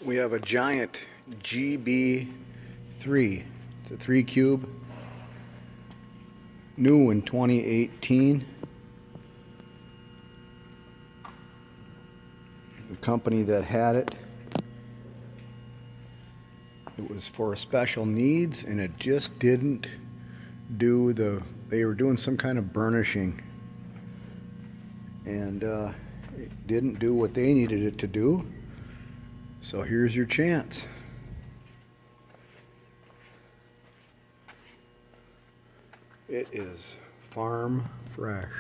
We have a giant GB-3. It's a 3 cube, new in 2018. The company that had it, it was for special needs, and it just didn't do they were doing some kind of burnishing, and it didn't do what they needed it to do. So here's your chance. It is farm fresh.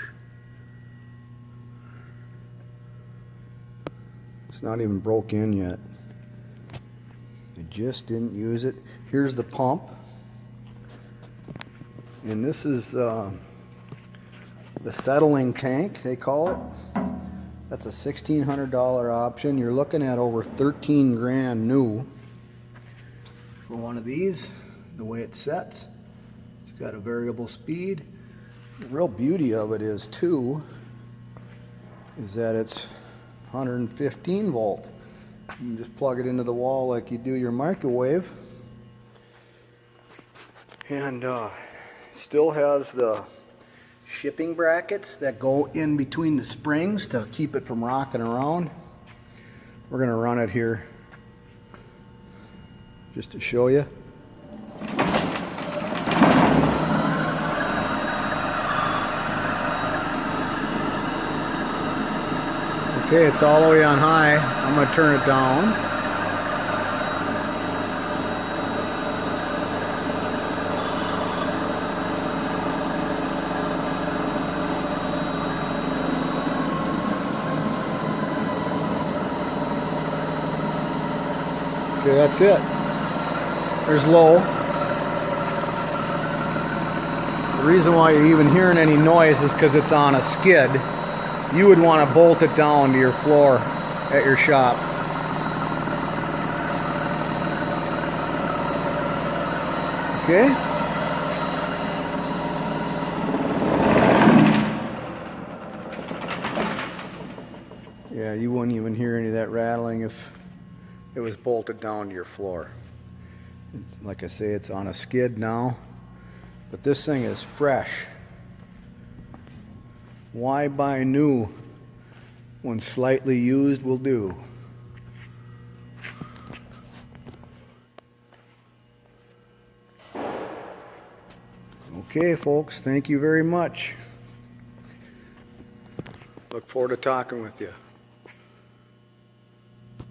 It's not even broke in yet. They just didn't use it. Here's the pump. And this is the settling tank, they call it. That's a $1,600 option. You're looking at over 13 grand new for one of these. The way it sets, it's got a variable speed. The real beauty of it is too, is that it's 115 volt. You can just plug it into the wall like you do your microwave, and still has the shipping brackets that go in between the springs to keep it from rocking around. We're going to run it here just to show you. Okay, it's all the way on high. I'm going to turn it down. Okay, that's it. There's low. The reason why you're even hearing any noise is because it's on a skid. You would want to bolt it down to your floor at your shop. Okay? Yeah, you wouldn't even hear any of that rattling if it was bolted down to your floor. Like I say, it's on a skid now, but this thing is fresh. Why buy new when slightly used will do? Okay, folks, thank you very much. Look forward to talking with you.